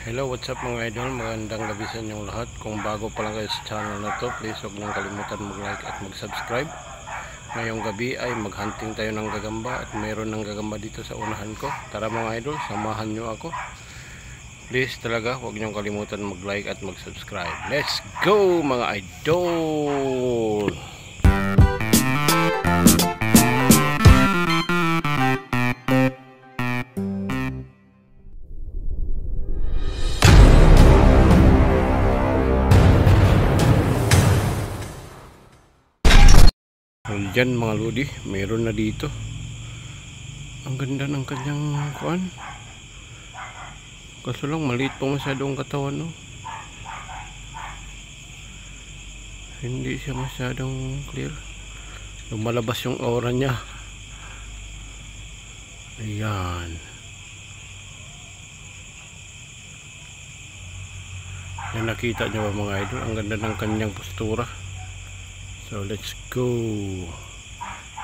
Hello, what's up mga idol? Magandang gabi sa inyong lahat. Kung bago pa lang kayo sa channel na to, please huwag niyong kalimutan mag-like at mag-subscribe. Ngayong gabi ay maghunting tayo ng gagamba at mayroon ng gagamba dito sa unahan ko. Tara mga idol, samahan niyo ako. Please talaga, huwag niyong kalimutan mag-like at mag-subscribe. Let's go mga idol! Diyan mga lodi, mayroon na dito. Ang ganda ng kanyang kuan. Kaso lang maliit pa masyadong katawan, no? Hindi siya masyadong clear. Lumalabas yung aura niya. Ayan. Yan, nakita niyo ba mga idol? Ang ganda ng kanyang postura. So let's go.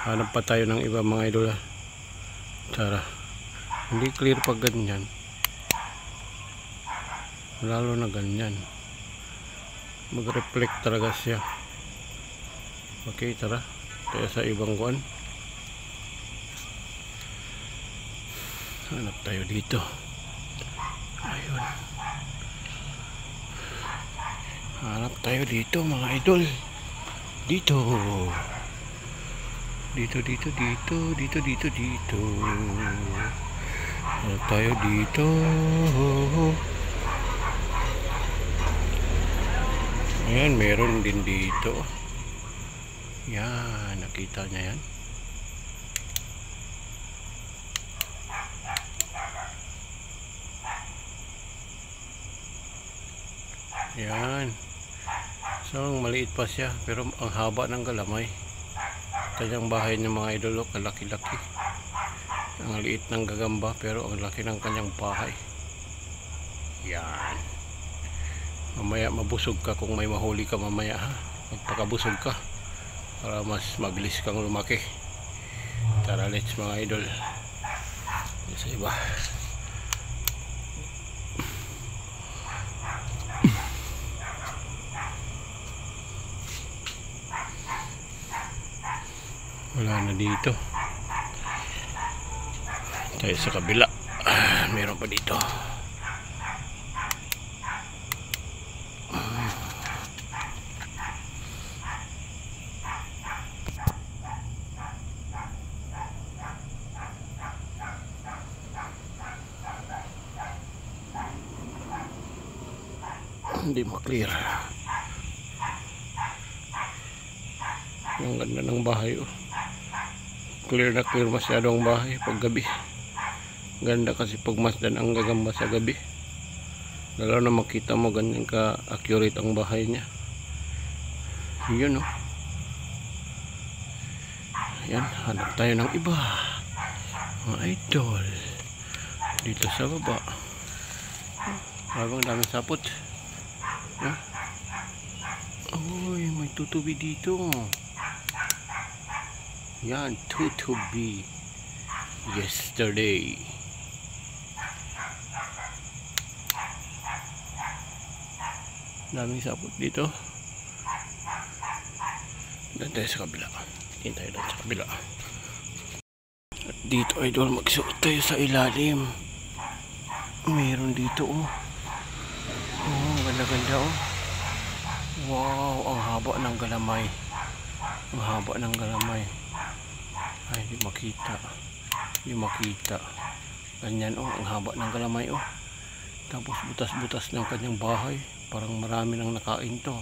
Hanap pa tayo ng iba mga idol. Tara. Hindi clear pag ganyan. Lalo na ganyan. Mag-reflect talaga siya. Okay, tara. Kaya sa ibang kuan. Hanap tayo dito. Ayun. Hanap tayo dito mga idol. Dito. Dito. Hanap tayo dito. Ayan, meron din dito. Yan, nakita niya yan. Yan. So, maliit pa siya, pero ang haba ng galamay. Kanyang bahay ng mga idol, kalaki-laki. Ang liit ng gagamba, pero ang laki ng kanyang bahay. Yan. Mamaya mabusog ka kung may mahuli ka mamaya, ha. Magpakabusog ka para mas mabilis kang lumaki. Tara, let's mga idol. Sa iba. Wala na dito. Tayo sa kabila. Meron pa dito. Hindi ma-clear. Ang ganda ng bahay, oh. Clear na clear masyado ang bahay pag gabi. Ganda kasi pag masdan ang gagamba sa gabi. Lalo na makita mo ganyan ka accurate ang bahay niya. Yun, oh. Yan, hanap tayo ng iba mga idol. Dito sa baba. Habang daming sapot. Uy, may tutubi dito. Yan, tutubi. Yesterday. Daming sapot dito. Doon tayo sa kabila. Hintay doon sa kabila. At dito idol, magsuot tayo sa ilalim. Meron dito, oh. Oh, ganda-ganda, oh. Wow, ang haba ng galamay. Ang haba ng galamay. Ay, di makita. Di makita. Ganyan, oh, ang haba ng galamay, oh. Tapos butas-butas ng kanyang bahay. Parang marami nang nakain to.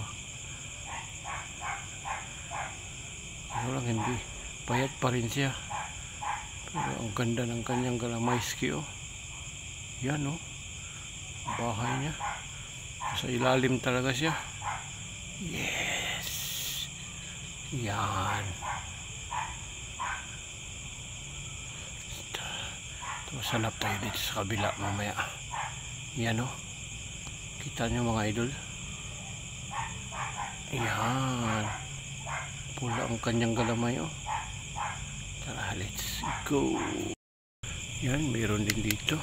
Ano lang, hindi. Payat pa rin siya. Pero ang ganda ng kanyang galamayski, oh. Yan, oh. Bahay niya. Sa ilalim talaga siya. Yes. Yan. Tapos hanap tayo dito sa kabila mamaya. Yan, oh. Kita nyo mga idol. Yan. Pula ang kanyang galamay, oh. Tara, let's go. Yan, mayroon din dito.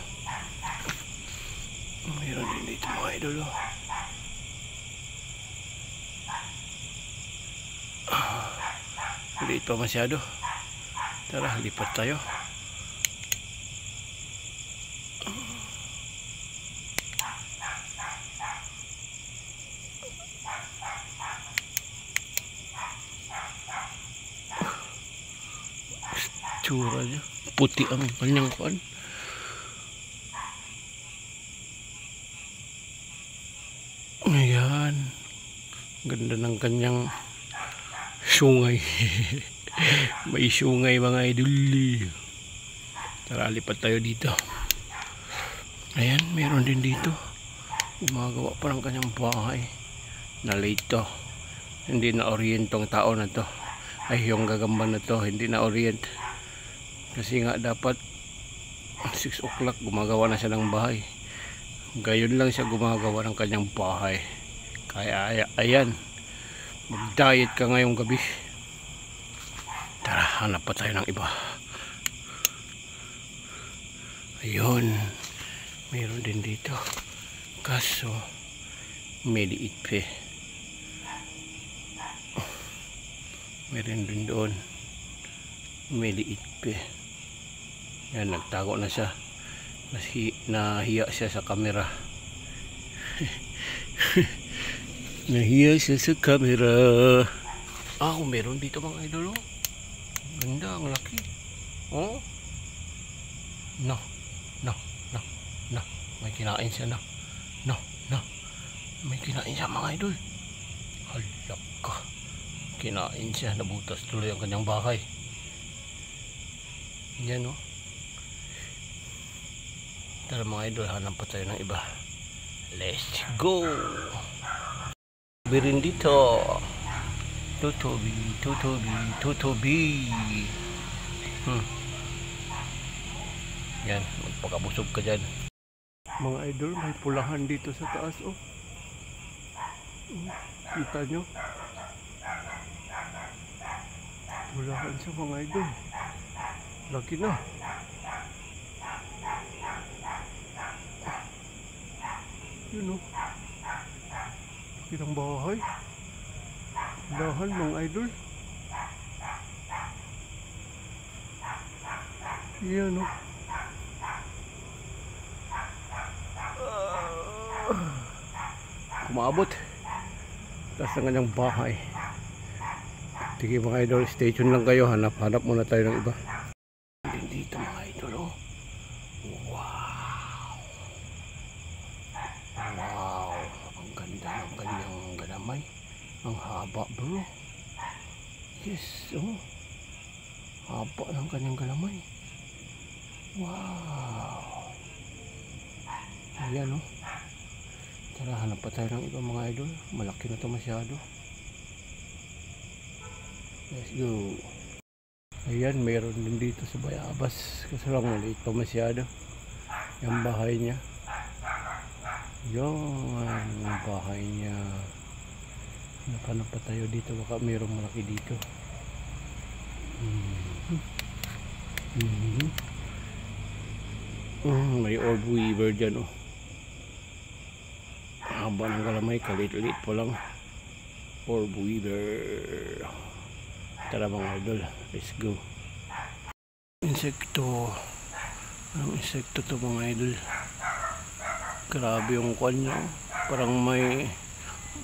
Mayroon din dito mga idol. Oh. Liit pa masyado. Tara, lipat tayo. Tsura niya. Puti ang kanyang kuan. Ayan. Ganda ng kanyang sungay. May sungay mga idol. Tara, lipat tayo dito. Ayan, meron din dito. Gumagawa pa ng kanyang bahay. Na late to. Hindi na orient tong tao na to. Ay, yung gagamba na to, hindi na orient. Kasi nga dapat 6 o'clock gumagawa na siya ng bahay. Gayon lang siya gumagawa ng kanyang bahay. Kaya ayan, mag-diet ka ngayong gabi. Tara, hanap pa tayo ng iba. Ayun, mayroon din dito. Kaso maliit pa. Mayroon din doon. Maliit pa. Yan, nagtago na siya. Nahiya siya sa camera. Nahiya siya sa camera. Meron dito mga idol. Ganda, ang laki. Oh. No. May kinain siya na. No. May kinain siya mga idol. Halak ka. Kinain siya. Nabutas tuloy ang kanyang bahay. Yan o. Tara mga idol, hanap pa tayo ng iba. Let's go! Birin dito. Tutubi. Yan, magpakabusog ka dyan. Mga idol, may pulahan dito sa taas oh. Kita nyo? Pulahan siya mga idol. Laki na. Yun o. Laki ng bahay. Lahan mga idol. Yan o. Kumabot. Tapos ang kanyang bahay. Sige mga idol, stay tuned lang kayo. Hanap muna tayo ng iba. Dito mga idol oh. Wow, ang ganda ng kanyang galamay. Ang haba bro. Yes oh. Haba ng kanyang galamay. Wow. Ayan oh. Tara, hanap pa tayo ng iba mga idol. Malaki na ito masyado. Let's go. Ayan, mayroon din dito sa Bayabas. Kasi lang maliit pa masyado yung bahay niya. Yung bahay niya. Hanap pa tayo dito. Baka mayroong malaki dito. May orb weaver dyan oh. Haba ng galamay, kalit-lit po lang. Orb weaver. Tara mga idol, let's go. Insekto. Anong insekto to mga idol? Grabe yung kwan niya. Parang may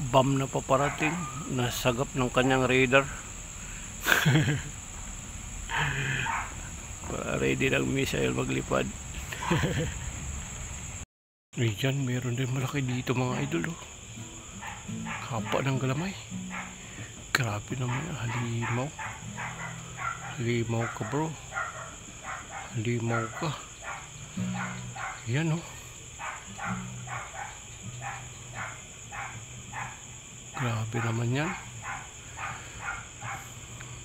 bomb na paparating. Nasagap ng kanyang radar. Para ready ng missile maglipad. Diyan, meron din malaki dito mga idol oh. Haba ng galamay. Grabe naman, halimaw. Halimaw ka bro. Halimaw ka. Yan oh. Grabe naman yan.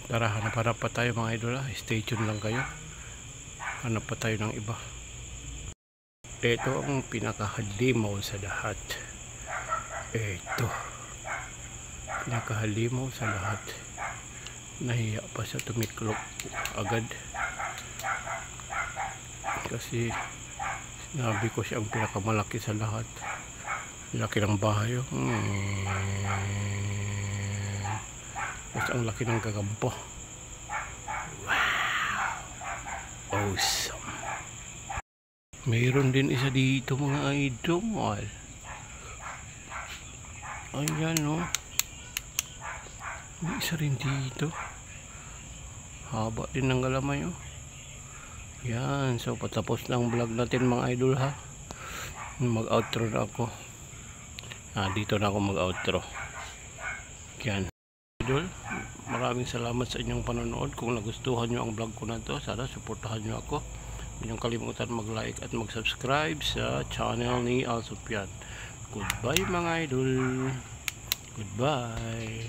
Tara, hanap pa tayo mga idol ah. Stay tuned lang kayo. Hanap pa tayo ng iba. Ito ang pinakahalimaw sa lahat. Ito. Pinakahalimaw sa lahat. Nahiya pa siya tumiklop agad. Kasi Sinabi ko siya ang pinakamalaki sa lahat. Laki ng bahay. Mas ang laki ng gagampo. Wow! Awesome! Mayroon din isa dito mga idol. Ayan o. May isa rin dito. Haba din ng galamay o. Yan. So patapos na ang vlog natin mga idol ha. Mag-outro na ako. Dito na ako mag-outro. Yan. Idol, maraming salamat sa inyong panonood. Kung nagustuhan nyo ang vlog ko na to, sana suportahan nyo ako. Huwag niyong kalimutan mag-like at mag-subscribe sa channel ni Al Sufyan. Goodbye mga idol. Goodbye.